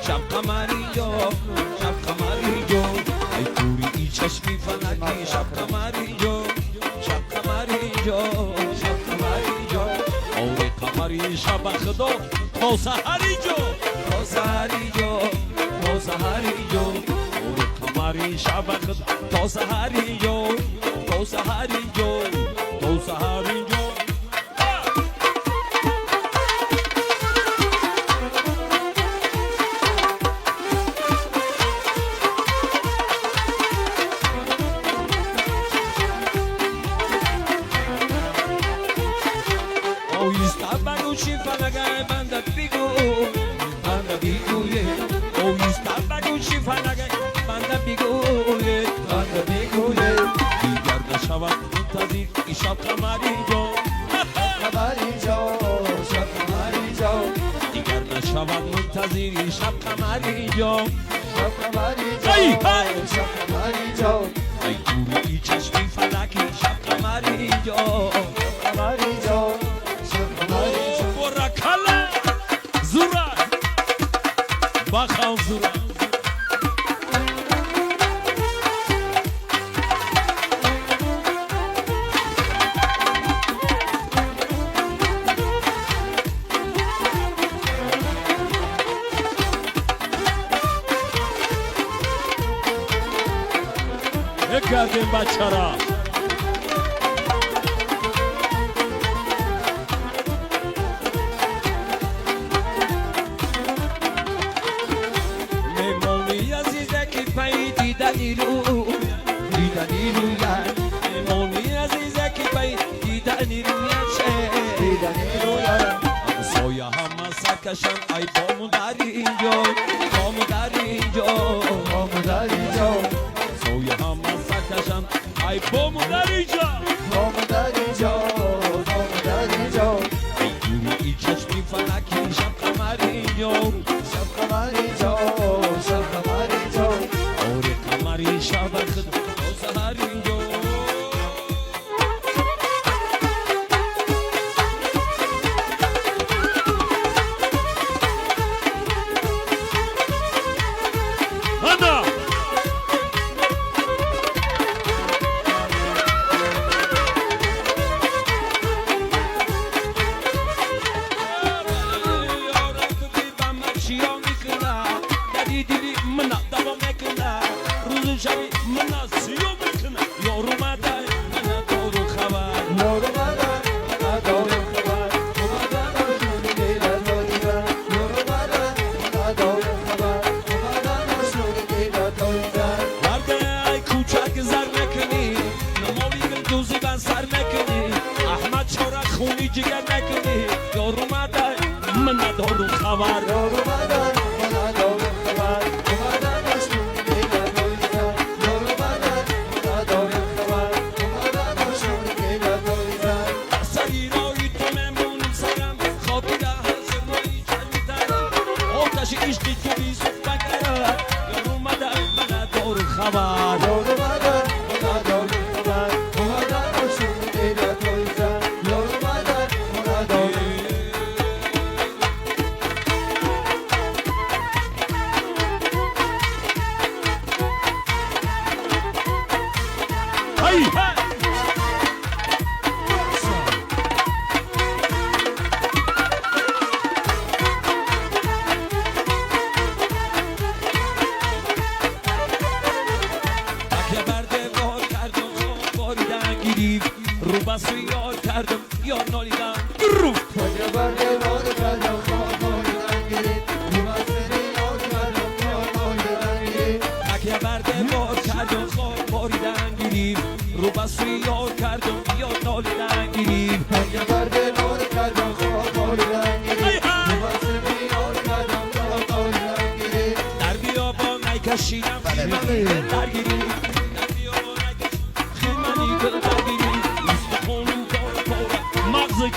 شب قمری جو شب قمری جو ای کوری ای چشمی فلکی شب قمری جو شب قمری جو شب قمری جو اور قمری شب خدا تا سحری جو تا سحری جو تا سحری جو اور قمری شب خدا تا سحری جو تا سحری جو تا سحری جو شب قمری جو قمری جو شب قمری جو دیگر نشود منتظری شب قمری جو شب قمری جو شب قمری جو ای کوری چشمی فلکی شب قمری جو قمری جو شب قمری جو برکلا زورا بخوام زورا کردیم بچه را میمونی عزیزه که پی دیدنی رو دیدنی رویت میمونی عزیزه که پی دیدنی رویت دیدنی رویت سایه همه سرکشن ای بامو در اینجا بامو در اینجا بامو در اینجا سایه همه سرکشن ای بامو در اینجا بامو در اینجا بامو در اینجا ای دوری ای چشمی فلکی شب قمری جو شب قمری جو شب قمری جو اور قمری شب خدا تا سحری جو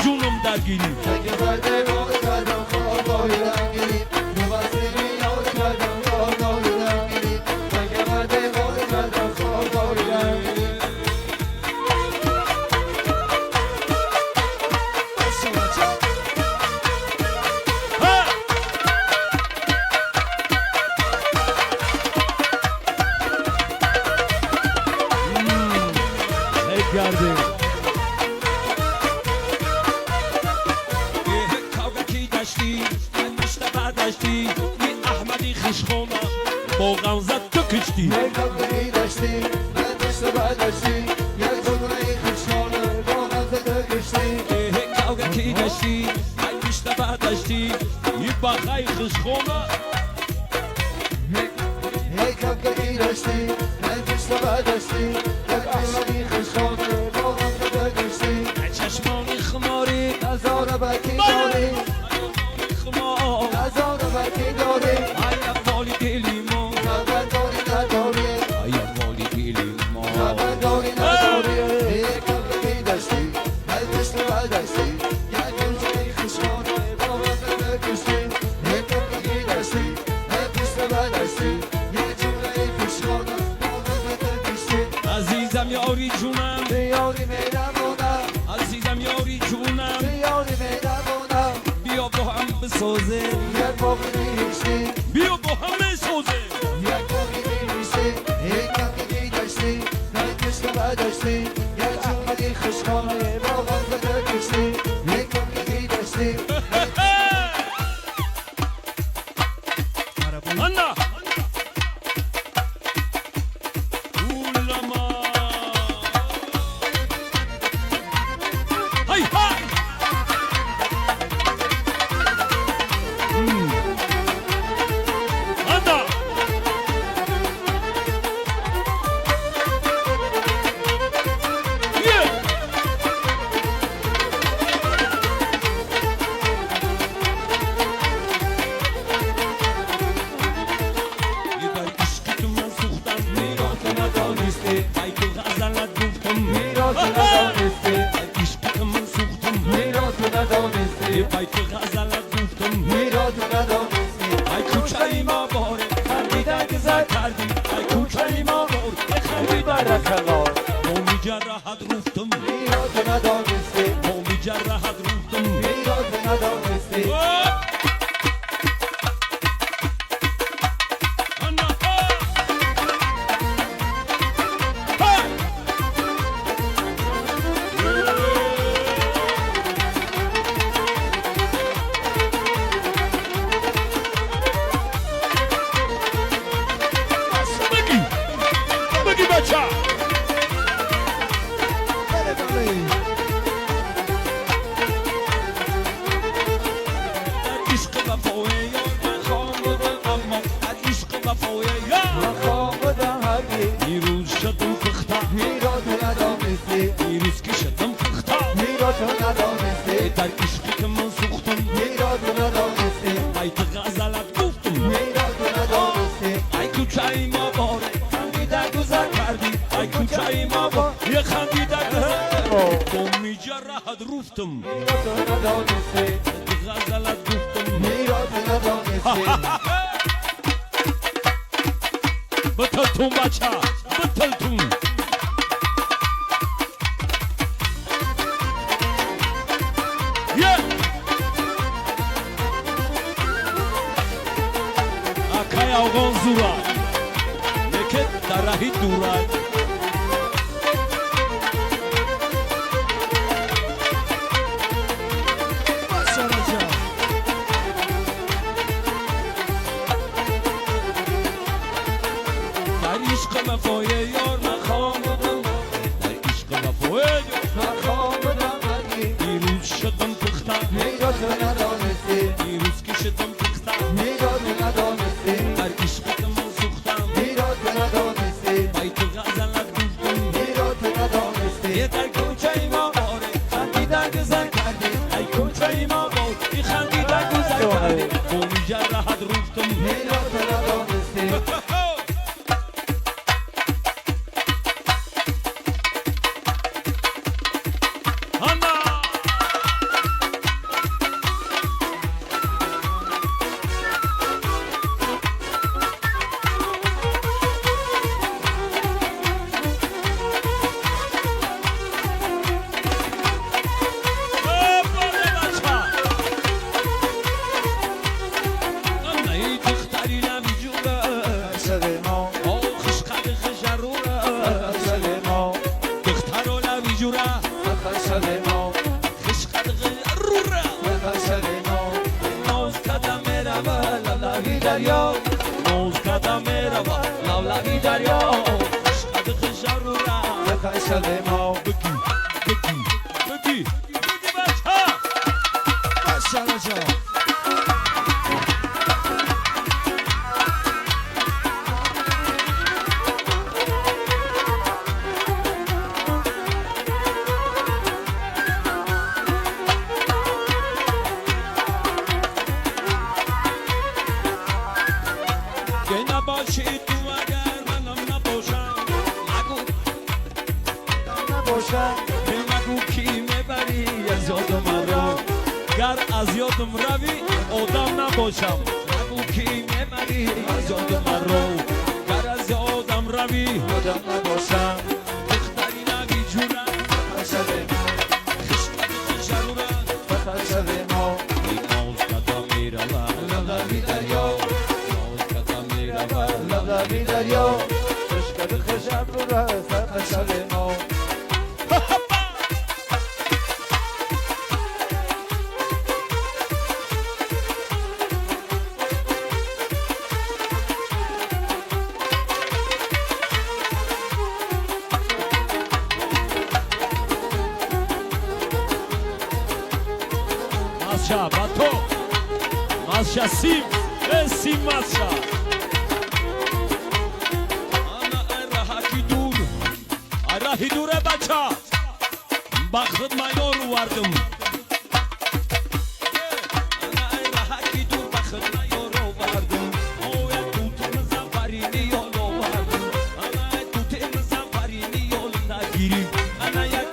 جونم درگیری عشقی خشخونه با غمزت تو کشتی یک دقیقی داشتی من دست برداشتی یک دقیقی خشخانه با غمزت تو کشتی یک کاوگکی داشتی یک بیشتر برداشتی یک بخای خشخونه یک دقیقی داشتی من دست برداشتی یک دقیقی خشخانه با غمزت تو کشتی چشمانی خماری نظاره بکی داری خمار نظاره بکی داری ای والی دلی ما خبرداری نداری ای والی دلی ما خبرداری نداری یک دقیقی داشتی من دست برداشتی یک دقیقی خشخانه با غمزت تو کشتی یک دقیقی داشتی من دست برداشتی یک دقیقی خشخانه با غمزت تو کشتی عزیزم یاری جونم بیاری میدمونم عزیزم یاری جونم بیاری میدمونم بیا با هم بسازه یک باقی میریشتی بیا با هم بسازه یک باقی میریشتی یک دقیقی داشتی من دست برداشتی یک جمعی خشخانه با غمزت تو کشتی یک دقیقی داشتی انا اولما هی هی انا یه در عشق تو من سوختم میرات ندانسته ای تو غزلت گفتم میرات ندانستی در عشق تو من سوختم میرات ندانستی ای تو غزلت گفتم میرات ندانستی ای کوچه ما باره خندیدن گذر کردی ای کوچه ما باره خندیدن برکلار با میجرحت روفتم میرات ندانستی با میجرحت روفتم میرات ندانستی بگی بچه در عشق وفای یار من خواهم بودم اما در عشق وفای یار مخوام بودم هرگی دیروز شدم فخته میرات ندانستی دیروز که شدم فخته میرات ندانستی در عشقی که من سوختم میرات ندانستی ای تو غزلت گفتم میرات ندانستی ای کوچه ای ما باره خندیدن گذر کردی ای کوچه ای ما باره یه خندیدن با میجرحت روفتم میرات ندانستی تو غزلت گفتم میرات ندانستی بطلتون بچه بطلتون یه اکای اوغان زورا لکت در راهی دورای در عشق وفای یار من خواهم بودم در عشق وفای یار مخوام بودم هرگی دیروز شدم فخته میرات ندانستی دیروز که شدم فخته میرات ندانستی در عشق که من سوختم میرات ندانستی ای تو غزلت گفتم میرات ندانستی یه در کوچه ای ما باره خندیدن گذر کردی ای کوچه ای ما باره خندیدن گذر کردی با میجرحت روفتم میرات ندانستی انا دریا نوز قدم میروا لولبی دریا عشقت خشر رو را خشل ما بگی بگی بگی بگی بچه ها ماشاءالله جان که نباشی تو اگر منم نباشم نگو نباشم نگو کی میبری از یادم رو گر از یادم روی آدم نباشم نگو کی میبری از یادم رو گر از یادم روی آدم نباشم دختری نگی جونم خشل ما خشمت خشرورم خشل ما این نوز قدم میروم لولبی دریا نوز قدم میروم لولبی دریا عشقت خشل رو را خشل ما Masha, bato, Masha sim, sim Masha. Ana rahi dur, rahi dur bacha. Bakht mayor vardım. Ana rahi dur, bakht mayor vardım. Oya tutum zafarini yolu vardım. Ana tutum zafarini yoluna girip. Ana yak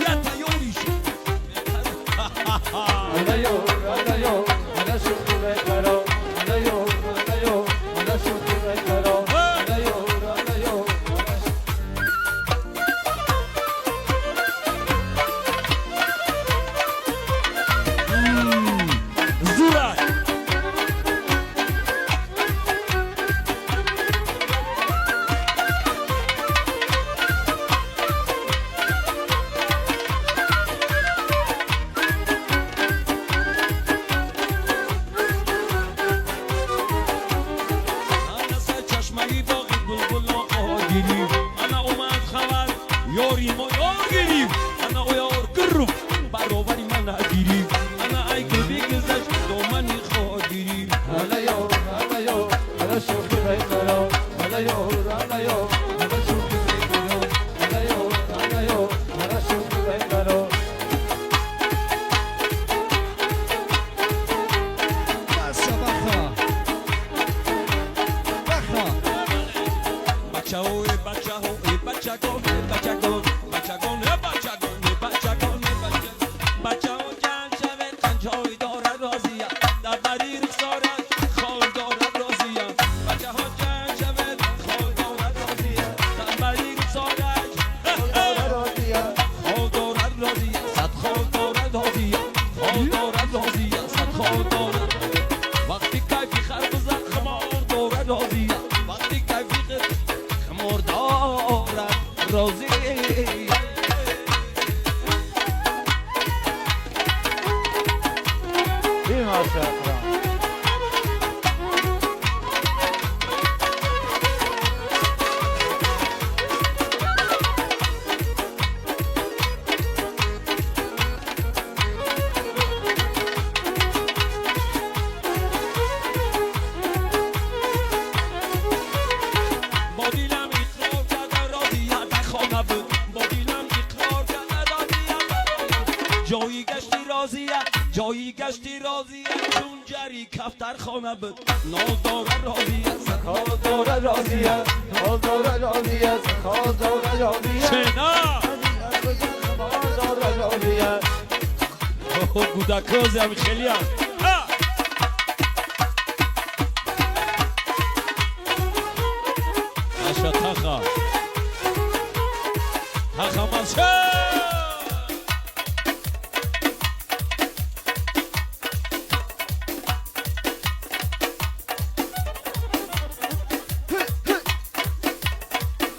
yatayoriş. Adayo, adayo, ana şukre karo. Adayo, adayo, ana şukre karo. Adayo, adayo, Zuray. انا سر چشمایی باقی بلبل آقا گیریم انا اومد خبر یاری ما یار گیریم انا او یار گرم برابری من گیریم انا ای گلبی گذشت دومنی خواه گیریم adayo, adayo, ana şukre karo. Adayo, adayo, ana şukre karo. Adayo, adayo, ana şukre karo. Basa bakha. Bakha. بچه ها بچه ها بچگان بچگان بچگان بچگان بچه ها جمع شود خنجای دارد رازیه در بری رخسارت خال دارد رازیه بچه ها جمع شود خال دارد رازیه در بری رخسارت خال دارد رازیه صد خال دارد رازیه خال دارد رازیه صد خال دارد وقتی کیفی خربزه خمار دارد رازیه وقتی کیفی خمار دارد رازیه Bir maşallah. با دیلم اقرار کرده راضیت نخواهم بود با دیلم اقرار کرده راضیت جایی گشتی راضیت جایی گشتی راضیت چون جری کفتر خانه بود ناز دارد راضیت Kal dora raziyet, kal dora raziyet, kal dora raziyet. شنا Kal dora raziyet. گودکوز هم خیلی هم اشا تخا تخا مزشه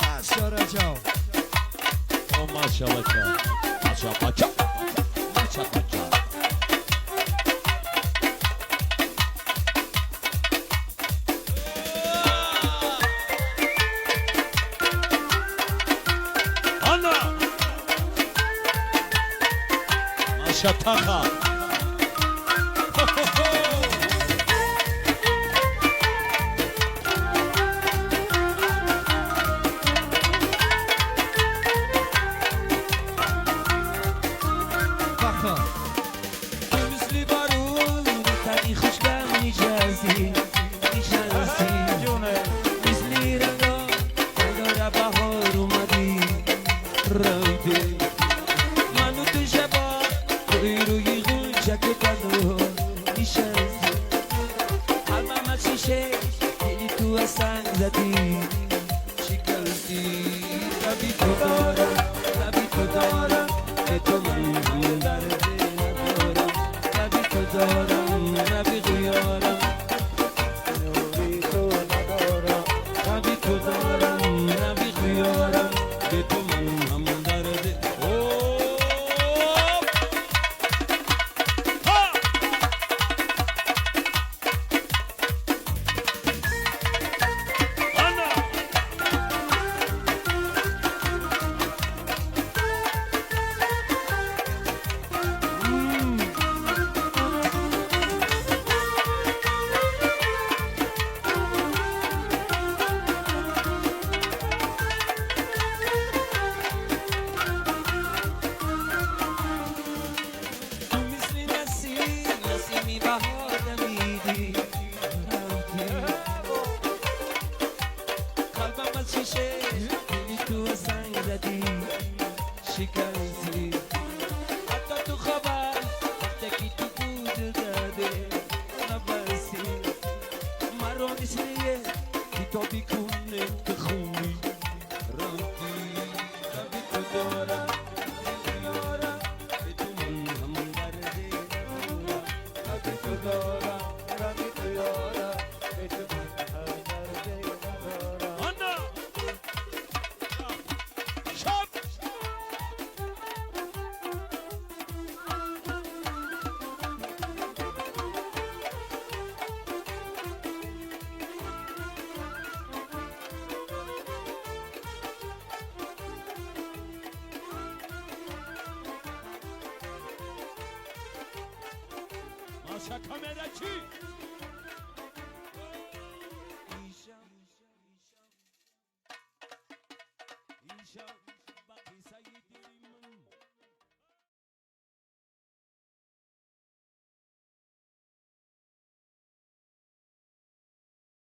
Maşallah. او ماشاءالله ماشاءالله ماشاءالله شطخه مثل بارون تنی خوشگم میجازی مثل رنگا داره بهار اومدی رایده منو تو شبا روی غنچه که تنو میشازی قلبم از شیشه دلی تو از سنگ زدی شکستی لبی تو دارم لبی تو دارم به تو من درده ندارم لبی تو دارم لبی خیارم نوری تو ندارم لبی تو دارم لبی خیارم به تو من هم درده تو مثل نسیمی بهار دمیدی قلبم از شیشه دلی تو سنگ زدی شکستی حتی تو خبر وقتی تو بود داده نبستی مرا مثل یه کتابی کنه که خوندی رفتی لبی تو دارم لبی یارم به تو من هم درده ندارم لبی تو دارم لبی تو یارم به تو من هم درده ندارم آنا شب Masha kamera 2